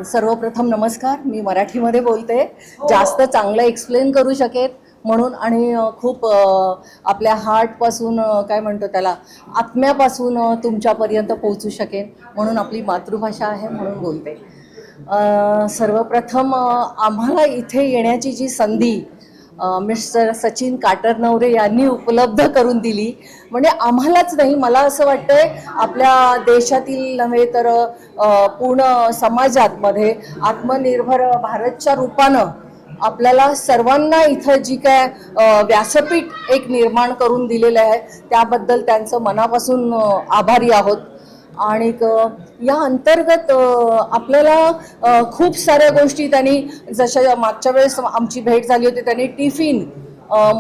सर्वप्रथम नमस्कार. मी मराठीमध्ये बोलते. जास्त चांगलं एक्सप्लेन करू शकेल म्हणून आणि खूप आपल्या हार्टपासून काय म्हणतो त्याला आत्म्यापासून तुमच्यापर्यंत पोहोचू शकेल म्हणून आपली मातृभाषा आहे म्हणून बोलते. सर्वप्रथम आम्हाला इथे येण्याची जी संधी मिस्टर सचिन काटरनवरे यांनी उपलब्ध करून दिली, म्हणजे आम्हालाच नाही, मला असं वाटतंय आपल्या देशातील नव्हे तर पूर्ण समाजामध्ये आत्मनिर्भर भारतच्या रूपानं आपल्याला सर्वांना इथं जी काय व्यासपीठ एक निर्माण करून दिलेलं आहे त्याबद्दल त्यांचं मनापासून आभारी आहोत. आणि या अंतर्गत आपल्याला खूप साऱ्या गोष्टी त्यांनी, जशा मागच्या वेळेस आमची भेट झाली होती, त्यांनी टिफिन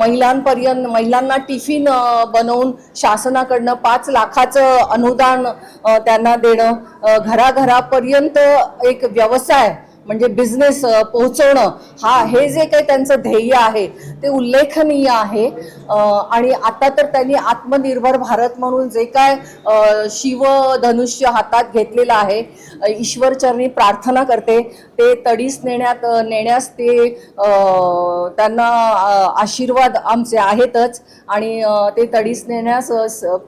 महिलांना टिफिन बनवून शासनाकडनं 5 लाखाचं अनुदान त्यांना देणं, घराघरापर्यंत एक व्यवसाय म्हणजे बिझनेस पोहोचवणं, हे जे काही त्यांचं ध्येय आहे ते उल्लेखनीय आहे. आणि आता तर त्यांनी आत्मनिर्भर भारत म्हणून जे काय शिवधनुष्य हातात घेतलेलं आहे, ईश्वरचरणी प्रार्थना करते ते तडीस नेण्यास ते त्यांना आशीर्वाद आमचे आहेतच आणि ते तडीस नेण्यास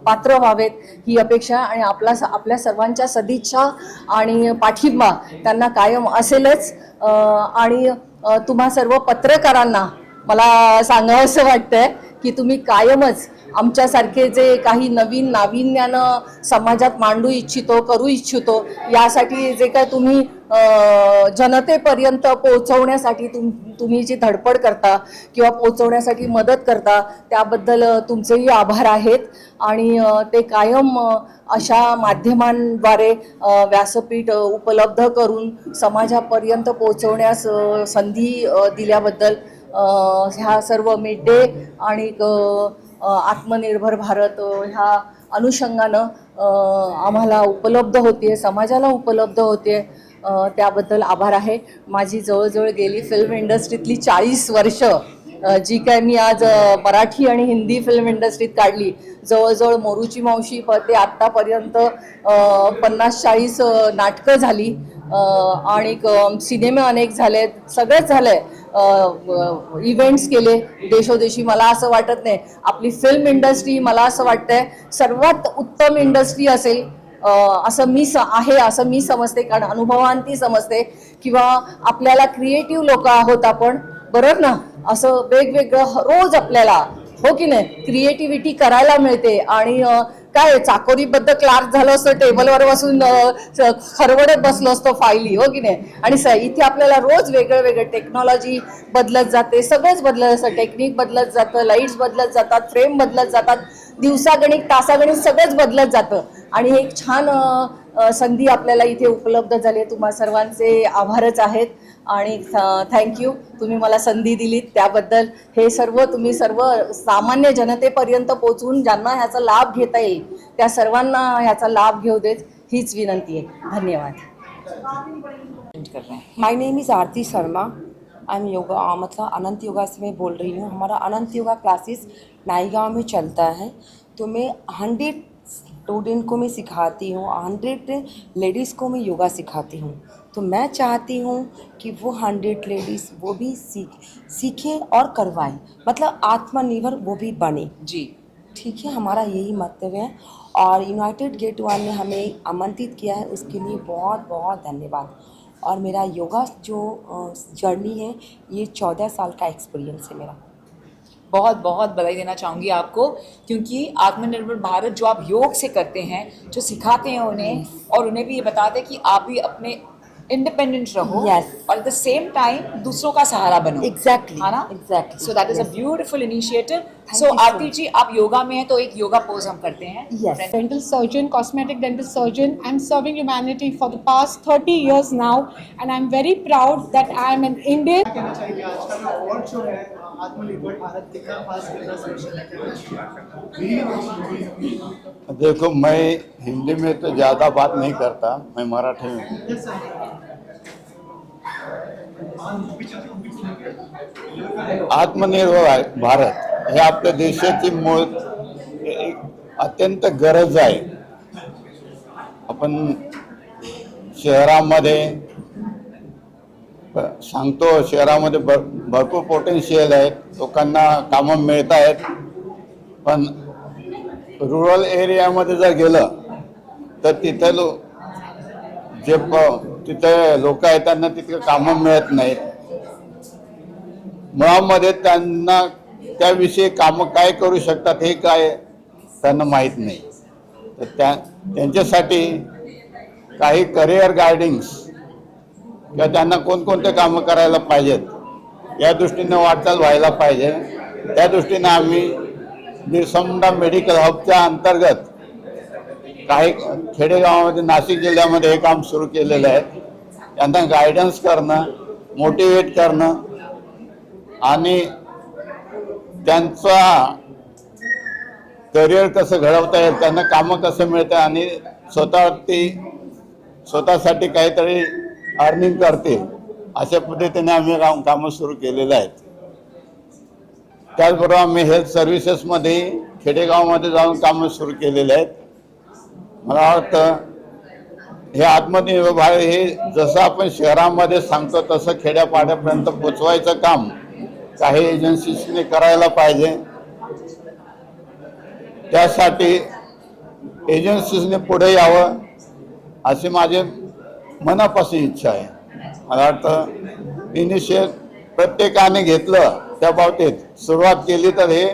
पात्र व्हावेत ही अपेक्षा आणि आपल्या सर्वांच्या सदिच्छा आणि पाठिंबा त्यांना कायम असेलच. आणि तुम्हा सर्व पत्रकारांना मला सांगावंसं वाटतंय की तुम्ही कायमच आमच्यासारखे जे काही नवीन नाविन्यानं समाजात मांडू करू इच्छितो यासाठी जे काय तुम्ही जनतेपर्यंत पोहोचवण्यासाठी तुम्ही जी धडपड करता किंवा पोहोचवण्यासाठी मदत करता त्याबद्दल तुमचेही आभार आहेत. आणि ते कायम अशा माध्यमांद्वारे व्यासपीठ उपलब्ध करून समाजापर्यंत पोहोचवण्यास संधी दिल्याबद्दल ह्या सर्व मिड डे आणि आत्मनिर्भर भारत ह्या अनुषंगानं आम्हाला उपलब्ध होते, समाजाला उपलब्ध होते, त्याबद्दल आभार आहे. माझी जवळजवळ गेली फिल्म इंडस्ट्रीतली 40 वर्ष जी काय मी आज मराठी आणि हिंदी फिल्म इंडस्ट्रीत काढली, जवळजवळ मोरूची मावशी ते आत्तापर्यंत 50-40 नाटकं झाली आणि सिनेमे अनेक झालेत, सगळंच झालंय, इव्हेंट्स केले देशोदेशी. मला असं वाटत नाही आपली फिल्म इंडस्ट्री, मला असं वाटतंय सर्वात उत्तम इंडस्ट्री असेल असं मी समजते, कारण अनुभवांती समजते. किंवा आपल्याला क्रिएटिव्ह लोक आहोत आपण, बरोबर ना, असं वेगवेगळं रोज आपल्याला, हो की नाही, क्रिएटिव्हिटी करायला मिळते. आणि काय चाकोरीबद्ध क्लार्क झालं असतं, टेबलवर बसून खरवडत बसलो असतो फाईली, हो की नाही. आणि इथे आपल्याला रोज वेगळं टेक्नॉलॉजी बदलत जाते, सगळंच बदलत असतं, टेक्निक बदलत जातं, लाईट्स बदलत जातात, फ्रेम बदलत जातात, दिवसागणिक तासागणिक सगळंच बदलत जातं. आणि एक छान संधी आपल्याला इथे उपलब्ध झाली. तुम्हा सर्वांचे आभारच आहेत आणि थँक्यू, तुम्ही मला संधी दिलीत त्याबद्दल. तुम्ही सर्व सामान्य जनतेपर्यंत पोहोचवून ज्यांना ह्याचा लाभ घेता येईल त्या सर्वांना ह्याचा लाभ घेऊ देत हीच विनंती आहे. धन्यवाद. My name is Aarti Sharma. I am yoga, मतलब अनंत योगा से मैं बोल रही हूँ. हमारा अनंत योगा क्लासेस नाईगांव में चलता है. तो मैं 100 स्टूडेंट को मैं सिखाती हूँ, 100 लेडीज़ को मैं योगा सिखाती हूँ. तो मैं चाहती हूँ कि वो 100 लेडीज़ वो भी सीखें और करवाएं, मतलब आत्मनिर्भर वो भी बने. जी ठीक है, हमारा यही मंतव्य है. और यूनाइटेड गेट वन ने हमें आमंत्रित किया है, उसके लिए बहुत बहुत धन्यवाद. और मेरा योगा जो जर्नी है ये 14 साल का एक्सपीरियंस है मेरा. बहुत बहुत बधाई देना चाहूँगी आपको, क्योंकि आत्मनिर्भर भारत जो आप योग से करते हैं, जो सिखाते हैं उन्हें, और उन्हें भी ये बताते हैं कि आप भी अपने इंडिपेंडेंट रहो. Yes. और एट द सेम टाइम दूसरों का सहारा बनो. एग्जैक्टली, है ना? Exactly. So that is a beautiful initiative. So you so आरती जी, आप योगा में हैं तो एक योगा पोज हम करते हैं. Yes. Dental surgeon, cosmetic dental surgeon. I'm serving humanity for the past 30 years now, and I'm very proud that I'm an Indian. कहना चाहिए आज का जो अवार्ड शो है आत्मनिर्भर भारत कितना पास करना स्पेशल है. देखो, मैं हिंदी में तो ज़्यादा बात नहीं करता, मैं मराठी में. आत्मनिर्भर भारत हे आपल्या देशाची मूळ अत्यंत गरज आहे. आपण शहरामध्ये सांगतो शहरामध्ये भरपूर पोटेन्शियल आहेत, लोकांना कामं मिळत आहेत, पण रुरल एरियामध्ये जर गेलं तर तिथे तिथे लोक आहेत त्यांना तिथे कामं मिळत नाहीत. मुळामध्ये त्यांना त्याविषयी कामं काय करू शकतात हे काय त्यांना माहीत नाही. तर त्यांच्यासाठी काही करिअर गायडिंग्स किंवा त्यांना कोणकोणते कामं करायला पाहिजेत या दृष्टीने वाटचाल व्हायला पाहिजे. त्या दृष्टीने आम्ही बिरसा मेडिकल हबच्या अंतर्गत काही खेडेगावामध्ये नाशिक जिल्ह्यामध्ये हे काम सुरू केलेलं आहे. त्यांना गायडन्स करणं, मोटिवेट करणं आणि त्यांचा करिअर कसं घडवता येईल, त्यांना कामं कसं मिळतं आणि स्वतःसाठी काहीतरी अर्निंग करतील अशा पद्धतीने आम्ही कामं सुरू केलेले आहेत. त्याचबरोबर आम्ही हेल्थ सर्व्हिसेसमध्ये खेडेगावामध्ये जाऊन कामं सुरू केलेले आहेत. मला वाटतं हे आत्मनिर्भर भारत हे जसं आपण शहरामध्ये सांगतो तसं खेड्यापाड्यापर्यंत पोचवायचं काम काही एजन्सीजने करायला पाहिजे. त्यासाठी एजन्सीजने पुढे यावं अशी माझी मनापासून इच्छा आहे. मला वाटतं इनिशिएट प्रत्येकाने घेतलं, त्या बाबतीत सुरुवात केली तर हे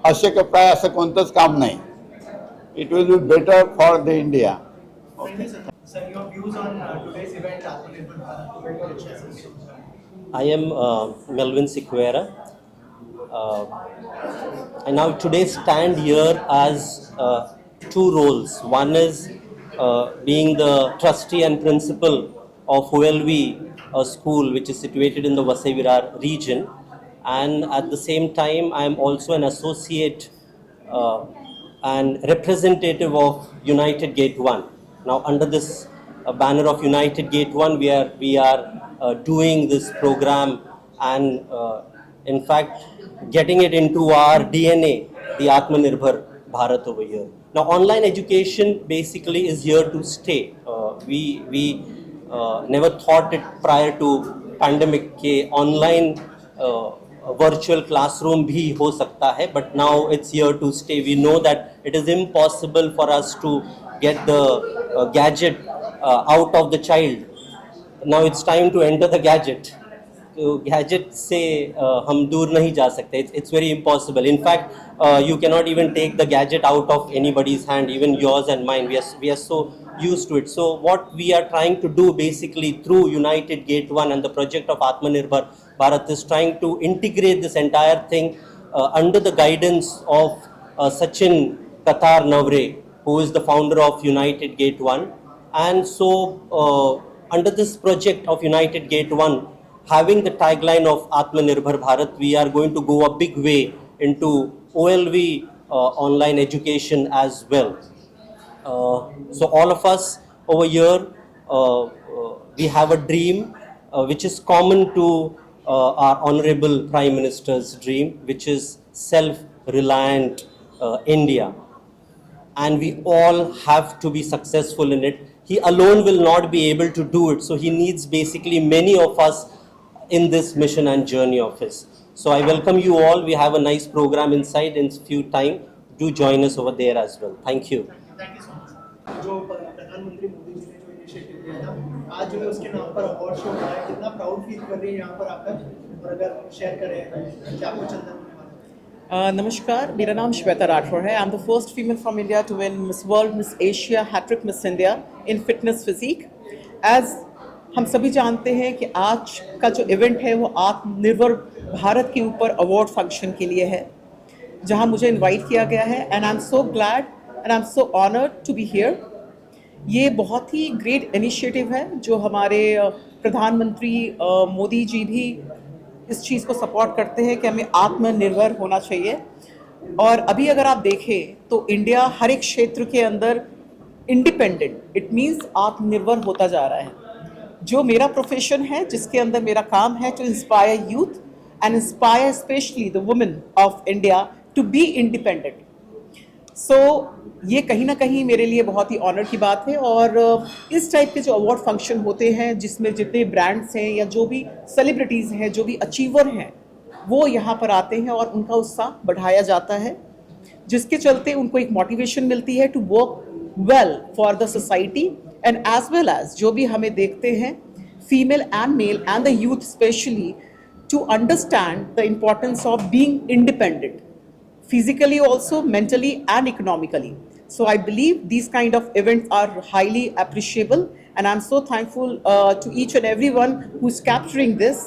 अशक्य प्राय असं कोणतंच काम नाही. It will be better for the India. Sir, your views on today's event, Atmanirbhar Bharat. I am Melvin Sequeira. I now today stand here as two roles. One is being the trustee and principal of OLV school, which is situated in the Vasai Virar region, and at the same time I am also an associate and representative of United Gate 1. Now under this banner of United Gate 1, we are doing this program and in fact getting it into our DNA, the Atmanirbhar Bharat over here. Now online education basically is here to stay. We never thought it prior to pandemic ke online virtual classroom bhi ho sakta hai, but now it's here to stay. We know that it is impossible for us to get the gadget out of the child. Now it's time to enter the gadget. तो gadget से हम दूर नहीं जा सकते. It's very impossible. In fact, you cannot even take the gadget out of anybody's hand, even yours and mine. We are so used to it. So what we are trying to do basically through United Gate 1 and the project of Atmanirbhar Bharat is trying to integrate this entire thing under the guidance of Sachin Katar Navre, who is the founder of United Gate 1. And so under this project of United Gate 1, having the tagline of Atmanirbhar Bharat, we are going to go a big way into OLV online education as well. So all of us over here, we have a dream which is common to our Honorable Prime Minister's dream, which is self-reliant India. And we all have to be successful in it. He alone will not be able to do it. So he needs basically many of us in this mission and journey of his. So I welcome you all. We have a nice program inside in few time. Do join us over there as well. Thank you. Thank you so much. जो प्रधानमंत्री मोदी जी ने जो initiative लिया था, आज जो है उसके नाम पर अवार्ड शो हो रहा है, कितना प्राउड फील कर रही है यहाँ पर आकर, और अगर शेयर करें क्या कुछ चंदन। नमस्कार, मेरा नाम श्वेता राठौर है. I am the first female from India to win Miss World, Miss Asia, hattrick Miss India in fitness physique. As हम सभी जानते हैं कि आज का जो इवेंट है वो आत्मनिर्भर भारत के ऊपर अवार्ड फंक्शन के लिए है, जहां मुझे इनवाइट किया गया है. And I am so glad and I am so honoured to be here. ये बहुत ही ग्रेट इनिशिएटिव है जो हमारे प्रधानमंत्री मोदी जी भी इस चीज़ को सपोर्ट करते हैं कि हमें आत्मनिर्भर होना चाहिए. और अभी अगर आप देखें तो इंडिया हर एक क्षेत्र के अंदर इंडिपेंडेंट, इट मीन्स आत्मनिर्भर होता जा रहा है. जो मेरा प्रोफेशन है, जिसके अंदर मेरा काम है to inspire youth and inspire specially the women of India to be independent. So ये कहीं ना कहीं मेरे लिए बहुत ही ऑनर की बात है। और इस टाइप के जो अवार्ड फंक्शन होते हैं जिसमें जितने ब्रांड्स हैं या जो भी सेलिब्रिटीज़ हैं, जो भी अचीवर हैं, वो यहाँ पर आते हैं और उनका उत्साह बढ़ाया जाता है, जिसके चलते उनको एक मोटिवेशन मिलती है to work well for the society and as well as जो भी हमें देखते हैं female and male and the youth specially to understand the importance of being independent physically also, mentally and economically. So I believe these kind of events are highly appreciable, and I'm so thankful to each and everyone who's capturing this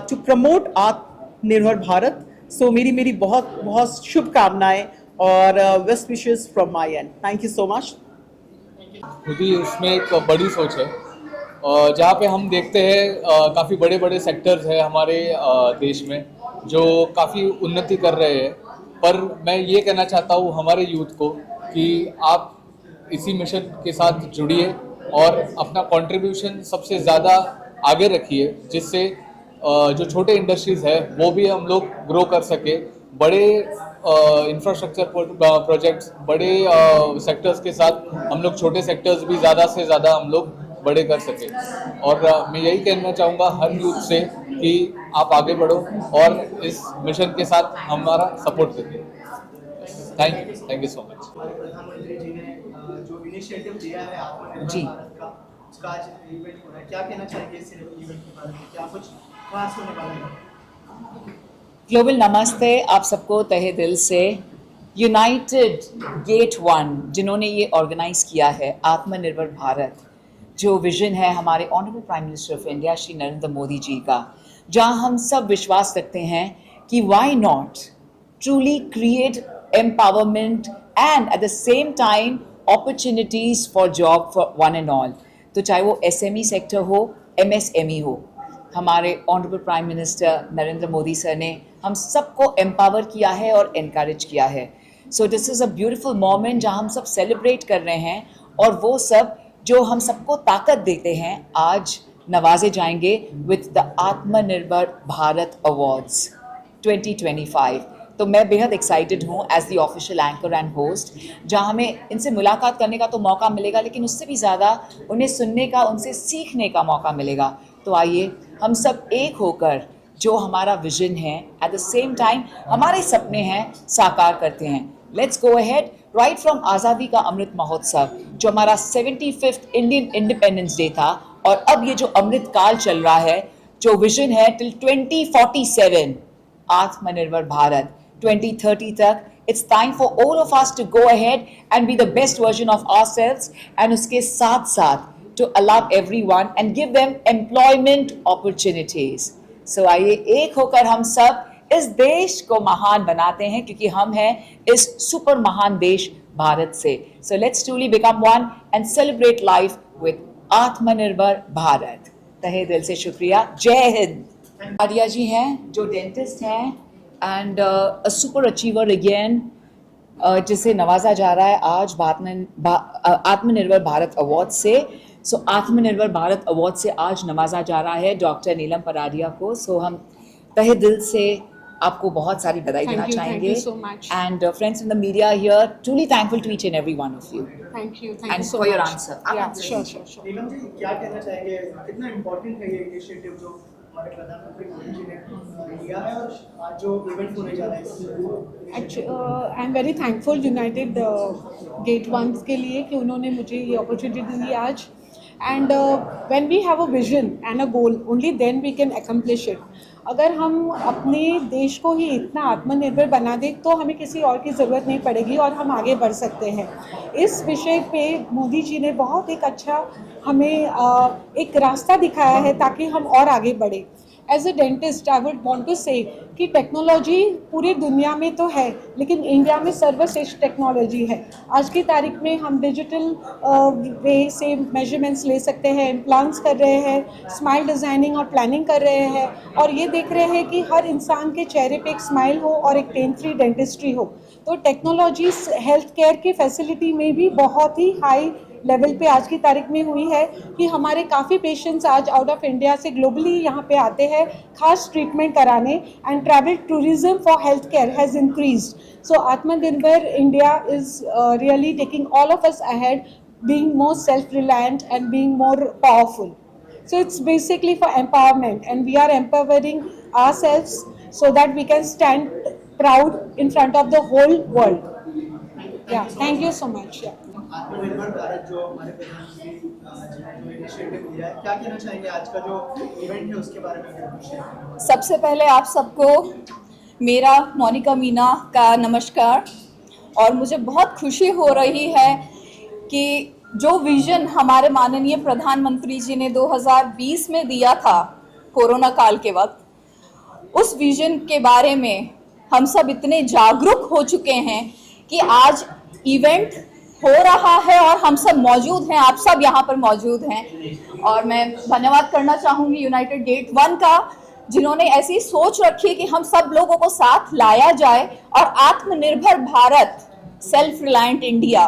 to promote Atmanirbhar Bharat. So मेरी बहुत बहुत शुभकामनाएं और best wishes from my end. Thank you so much. खुद ही इसमें एक बड़ी सोच है जहाँ पे हम देखते हैं काफ़ी बड़े बड़े सेक्टर्स हैं हमारे देश में जो काफ़ी उन्नति कर रहे हैं, पर मैं ये कहना चाहता हूँ हमारे यूथ को कि आप इसी मिशन के साथ जुड़िए और अपना कंट्रीब्यूशन सबसे ज़्यादा आगे रखिए, जिससे जो छोटे इंडस्ट्रीज़ है वो भी हम लोग ग्रो कर सके, बड़े इंफ्रास्ट्रक्चर प्रोजेक्ट्स, बड़े सेक्टर्स के साथ हम लोग छोटे सेक्टर्स भी ज़्यादा से ज़्यादा हम लोग बड़े कर सके। और मैं यही कहना चाहूँगा हर यूथ से कि आप आगे बढ़ो और इस मिशन के साथ हमारा सपोर्ट करिए। Thank you so much. प्रधानमंत्री जी ने जो इनिशिएटिव दिया है आत्मनिर्भर जी। भारत का, उसका आज इवेंट हो रहा है, क्या कहना चाहेंगे इस इवेंट के बारे में? क्या कुछ खास होने वाला है? ग्लोबल नमस्ते आप सबको तहे दिल से। यूनाइटेड गेट 1 जिन्होंने ये ऑर्गेनाइज किया है आत्मनिर्भर भारत, जो विजन है हमारे honourable prime minister of India Shri Narendra Modi ji का, जहां हम सब विश्वास रखते हैं कि why not truly create empowerment and at the same time opportunities for job for one and all. तो चाहे वो SME सेक्टर हो, MSME हो, हमारे honourable prime minister Narendra Modi sir ने हम सबको एम्पावर किया है और इनकरेज किया है। So this is a beautiful moment जहां हम सब सेलिब्रेट कर रहे हैं, और वो सब जो हम सबको ताकत देते हैं आज नवाजे जाएंगे विद द आत्मनिर्भर भारत अवार्ड्स 2025। तो मैं बेहद एक्साइटेड हूँ as the official anchor and host, जहाँ हमें इनसे मुलाकात करने का तो मौका मिलेगा, लेकिन उससे भी ज़्यादा उन्हें सुनने का, उनसे सीखने का मौका मिलेगा। तो आइए हम सब एक होकर जो हमारा विजन है, एट द सेम टाइम हमारे सपने हैं, साकार करते हैं। Let's go ahead. Right from आज़ादी का अमृत महोत्सव, जो हमारा 75th इंडियन इंडिपेंडेंस डे था, और अब ये जो अमृत काल चल रहा है, जो विजन है टिल 2047 आत्मनिर्भर भारत 2030 तक, it's time for all of us to go ahead and be the best version of ourselves, and उसके साथ साथ to allow everyone and give them employment opportunities. So आइए एक होकर हम सब इस देश को महान बनाते हैं, क्योंकि हम हैं इस सुपर महान देश भारत से। So let's truly become one and celebrate life with आत्मनिर्भर भारत। तहे दिल से शुक्रिया। जय हिंद। आर्या जी हैं जो डेंटिस्ट हैं and a super achiever again, जिसे नवाजा जा रहा है आज आत्मनिर्भर भारत अवार्ड से। सो आत्मनिर्भर भारत अवार्ड से आज नवाजा जा रहा है डॉक्टर नीलम परारिया को। सो हम तहे दिल से आपको बहुत सारी बधाई देना चाहेंगे। Thank you so much. And friends in the media here, truly thankful to each and every one of you. Thank you And so for your much. answer. Yeah, sure. Neelam ji, क्या कहना चाहेंगे, कितना इम्पोर्टेंट है ये इनिशिएटिव जो हमारे प्रधानमंत्री मोदी जी ने लिया है, और आज जो इवेंट होने जा रहा है? Actually, I'm very thankful United Gate 1 के लिए कि उन्होंने मुझे ये अपॉर्चुनिटी दी आज। And when we have a vision and a goal, only then we can accomplish it. अगर हम अपने देश को ही इतना आत्मनिर्भर बना दें तो हमें किसी और की ज़रूरत नहीं पड़ेगी और हम आगे बढ़ सकते हैं। इस विषय पे मोदी जी ने बहुत एक अच्छा हमें एक रास्ता दिखाया है ताकि हम और आगे बढ़ें। As a dentist I would want to say कि टेक्नोलॉजी पूरी दुनिया में तो है, लेकिन इंडिया में सर्वश्रेष्ठ टेक्नोलॉजी है। आज की तारीख में हम डिजिटल वे से मेजरमेंट्स ले सकते हैं, इम्प्लांट्स कर रहे हैं, स्माइल डिज़ाइनिंग और प्लानिंग कर रहे हैं, और ये देख रहे हैं कि हर इंसान के चेहरे पे एक स्माइल हो और एक पेन फ्री डेंटिस्ट्री हो। तो टेक्नोलॉजी हेल्थ केयर की फैसिलिटी में भी बहुत ही हाई लेवल पे आज की तारीख में हुई है कि हमारे काफ़ी पेशेंट्स आज आउट ऑफ इंडिया से ग्लोबली यहाँ पे आते हैं खास ट्रीटमेंट कराने, and travel tourism for health care has increased. So आत्मनिर्भर India is really taking all of us ahead, being more self-reliant and being more powerful. So it's basically for empowerment, and we are empowering ourselves so that we can stand proud in front of the whole world. Yeah, thank you so much. Yeah. आत्मनिर्भर भारत जो हमारे प्रधानमंत्री जी ने जो initiative लिया है, क्या कहना चाहेंगे आज का जो इवेंट है उसके बारे में अगर कुछ शेयर? सबसे पहले आप सबको मेरा मोनिका मीना का नमस्कार. और मुझे बहुत खुशी हो रही है कि जो विज़न हमारे माननीय प्रधानमंत्री जी ने 2020 में दिया था कोरोना काल के वक्त, उस विज़न के बारे में हम सब इतने जागरूक हो चुके हैं कि आज इवेंट हो रहा है और हम सब मौजूद हैं, आप सब यहाँ पर मौजूद हैं. और मैं धन्यवाद करना चाहूँगी यूनाइटेड गेट 1 का, जिन्होंने ऐसी सोच रखी कि हम सब लोगों को साथ लाया जाए और आत्मनिर्भर भारत, सेल्फ रिलायंट इंडिया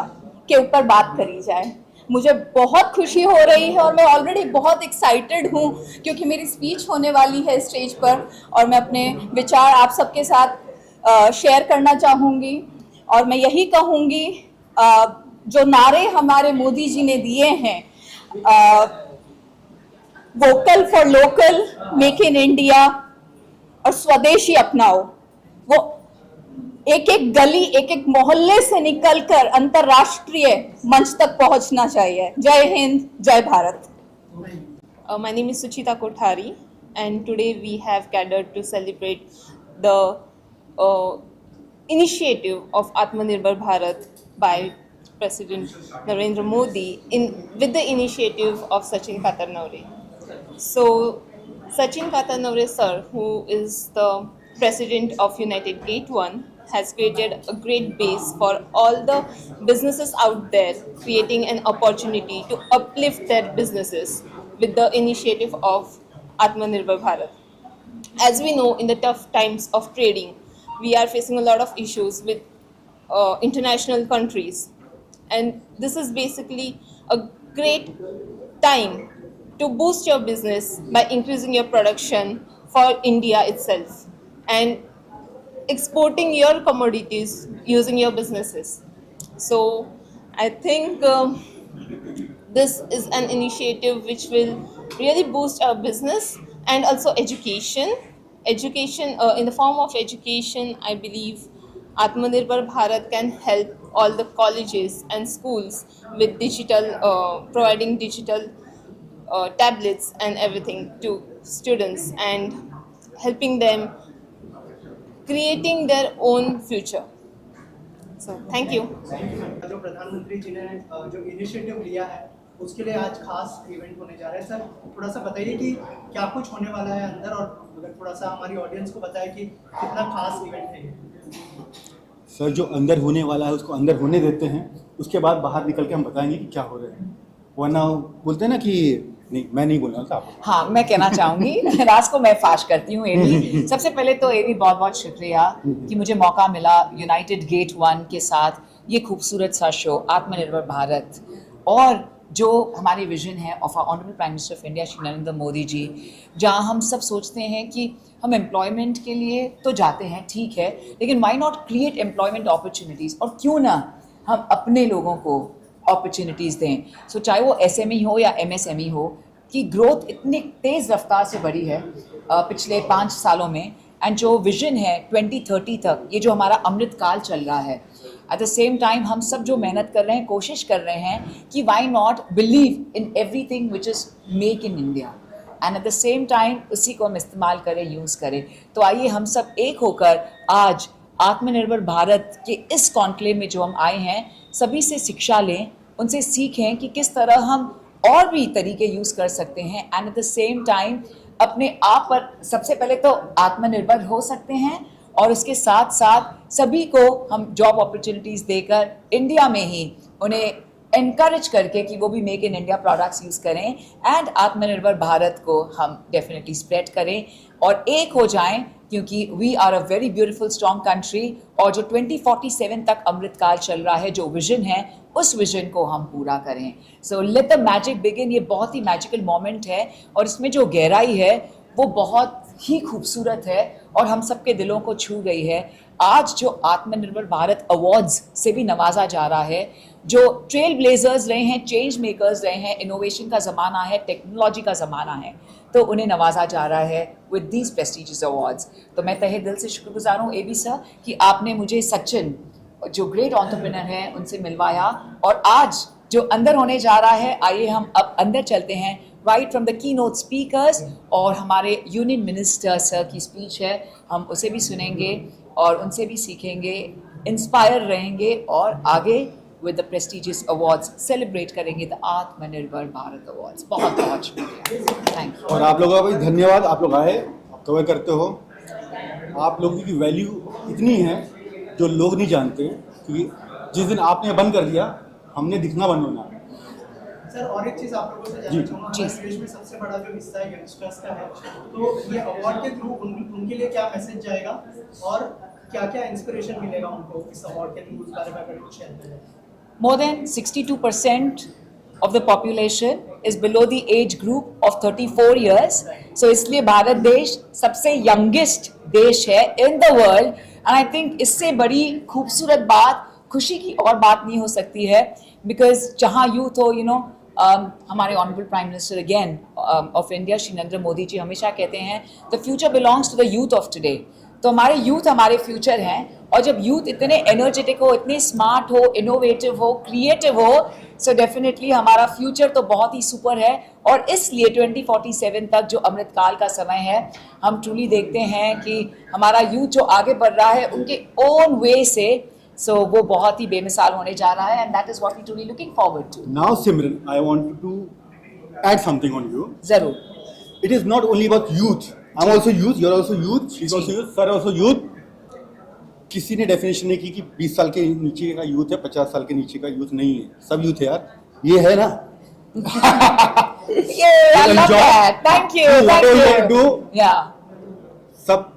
के ऊपर बात करी जाए. मुझे बहुत खुशी हो रही है और मैं ऑलरेडी बहुत एक्साइटेड हूँ क्योंकि मेरी स्पीच होने वाली है स्टेज पर और मैं अपने विचार आप सबके साथ शेयर करना चाहूँगी. और मैं यही कहूँगी, जो नारे हमारे मोदी जी ने दिए हैं, vocal for local, make in India और स्वदेशी अपनाओ, वो एक एक गली, एक एक मोहल्ले से निकलकर अंतर्राष्ट्रीय मंच तक पहुंचना चाहिए. जय हिंद, जय Bharat. My name is Suchita Kothari, and today we have gathered to celebrate the initiative of Atmanirbhar Bharat by President Narendra Modi with the initiative of Sachin Katarnavre. So, Sachin Katarnavre sir, who is the President of United Gate 1, has created a great base for all the businesses out there, creating an opportunity to uplift their businesses with the initiative of Atmanirbhar Bharat. As we know, in the tough times of trading, we are facing a lot of issues with international countries, and this is basically a great time to boost your business by increasing your production for India itself and exporting your commodities using your businesses. So I think this is an initiative which will really boost our business and also education. In the form of education, I believe Atmanirbhar Bharat can help all the colleges and schools with providing digital tablets and everything to students and helping them creating their own future. So, thank you. जो प्रधानमंत्री जी ने जो initiative लिया है उसके लिए आज खास इवेंट होने जा रहा है. सर, थोड़ा सा बताइए कि क्या कुछ होने वाला है अंदर, और अगर थोड़ा सा हमारी ऑडियंस को बताएं कि कितना खास इवेंट है ये. सर, जो अंदर होने वाला है उसको अंदर होने देते हैं, उसके बाद बाहर निकल के हम बताएंगे कि क्या हो रहा है. वरना बोलते हैं ना कि नहीं, मैं नहीं बोलना था आपको. हाँ, मैं कहना चाहूँगी, राज को मैं फाश करती हूँ. एवी, सबसे पहले तो एवी बहुत बहुत शुक्रिया कि मुझे मौका मिला यूनाइटेड गेट 1 के साथ ये खूबसूरत सा शो आत्मनिर्भर भारत, और जो हमारे विजन है of our honourable prime minister of India Shri Narendra Modi ji, जहाँ हम सब सोचते हैं कि हम एम्प्लॉयमेंट के लिए तो जाते हैं, ठीक है, लेकिन why not create employment opportunities, और क्यों ना हम अपने लोगों को अपॉर्चुनिटीज़ दें. सो चाहे वो SME हो या MSME हो, कि ग्रोथ इतनी तेज़ रफ्तार से बढ़ी है पिछले 5 सालों में, एंड जो विजन है 2030 तक, ये जो हमारा अमृत काल चल रहा है, एट द सेम टाइम हम सब जो मेहनत कर रहे हैं, कोशिश कर रहे हैं कि why not believe in everything which is make in India, and at the same time उसी को हम इस्तेमाल करें, यूज़ करें. तो आइए हम सब एक होकर आज आत्मनिर्भर भारत के इस कॉन्क्लेव में जो हम आए हैं, सभी से शिक्षा लें, उनसे सीखें कि किस तरह हम और भी तरीके यूज़ कर सकते हैं, and at the same time अपने आप पर सबसे पहले तो आत्मनिर्भर हो सकते हैं, और उसके साथ साथ सभी को हम जॉब अपॉर्चुनिटीज़ देकर इंडिया में ही उन्हें encourage करके कि वो भी make in India products use करें एंड आत्मनिर्भर भारत को हम डेफिनेटली स्प्रेड करें और एक हो जाएं, क्योंकि we are a very beautiful strong country और जो 2047 तक अमृतकाल चल रहा है, जो विजन है, उस विजन को हम पूरा करें. So let the magic begin. ये बहुत ही मैजिकल मोमेंट है और इसमें जो गहराई है वो बहुत ही खूबसूरत है और हम सबके दिलों को छू गई है. आज जो आत्मनिर्भर भारत अवार्ड्स से भी नवाजा जा रहा है, जो ट्रेल ब्लेजर्स रहे हैं, चेंज मेकर्स रहे हैं, इनोवेशन का ज़माना है, टेक्नोलॉजी का ज़माना है, तो उन्हें नवाजा जा रहा है विद दीज प्रेस्टिजियस अवार्ड्स. तो मैं तहे दिल से शुक्रगुजार हूँ एबी सर कि आपने मुझे सचिन जो ग्रेट एंटरप्रेन्योर हैं उनसे मिलवाया और आज जो अंदर होने जा रहा है, आइए हम अब अंदर चलते हैं. Right from the key note speakers और हमारे यूनियन मिनिस्टर सर की स्पीच है, हम उसे भी सुनेंगे और उनसे भी सीखेंगे, इंस्पायर रहेंगे और आगे with the prestigious awards celebrate करेंगे द आत्मनिर्भर भारत अवार्ड्स. बहुत बहुत शुक्रिया, थैंक यू. और आप लोगों का भी धन्यवाद, आप लोग आए, आप कवर करते हो. आप लोगों की वैल्यू इतनी है जो लोग नहीं जानते, क्योंकि जिस दिन आपने बंद कर दिया हमने दिखना बंद होना है. सर और एक चीज़ आप लोगों से जानना चाहूँगा, हमारे देश में सबसे बड़ा जो हिस्सा है यंगस्टर्स का है, तो ये अवार्ड के थ्रू उनके लिए क्या मैसेज जाएगा और क्या क्या इंस्पिरेशन मिलेगा उनको इस अवार्ड के थ्रू, उस बारे में अगर कुछ शेयर करें. More than 62% of the population is below the age group of 34 years. So इसलिए भारत देश सबसे youngest देश है in the world. And I think इससे बड़ी खूबसूरत बात, खुशी की और बात नहीं हो सकती है, because जहाँ youth हो, हमारे honourable prime minister again of India Shri Narendra Modi ji हमेशा कहते हैं the future belongs to the youth of today. तो हमारे यूथ हमारे फ्यूचर हैं और जब यूथ इतने एनर्जेटिक हो, इतने स्मार्ट हो, इनोवेटिव हो, क्रिएटिव हो, सो डेफिनेटली हमारा फ्यूचर तो बहुत ही सुपर है. और इसलिए 2047 तक जो अमृतकाल का समय है, हम ट्रूली देखते हैं कि हमारा यूथ जो आगे बढ़ रहा है उनके ओन वे से, सो वो बहुत ही बेमिसाल होने जा रहा है and that is what we truly looking forward to. Now Simran, I want to add something on you. जरूर. It is not only about youth. I'm also youth, you're also youth, she's also youth, sir also youth. किसी ने definition नहीं की कि 20 साल के नीचे का यूथ है, 50 साल के नीचे का यूथ नहीं है, सब यूथ है यार. ये है ना. Yeah, I love that. Thank you. Thank you. Do Yeah. सब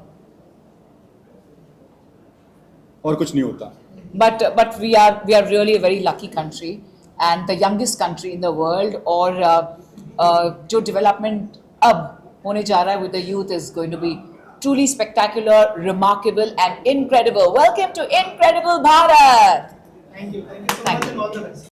और कुछ नहीं होता. But we are really a very lucky country and the youngest country in the world. और जो डेवलपमेंट अब होने जा रहा है with the youth is going to be truly spectacular, remarkable and incredible. Welcome to Incredible Bharat. Thank you so much and all the best.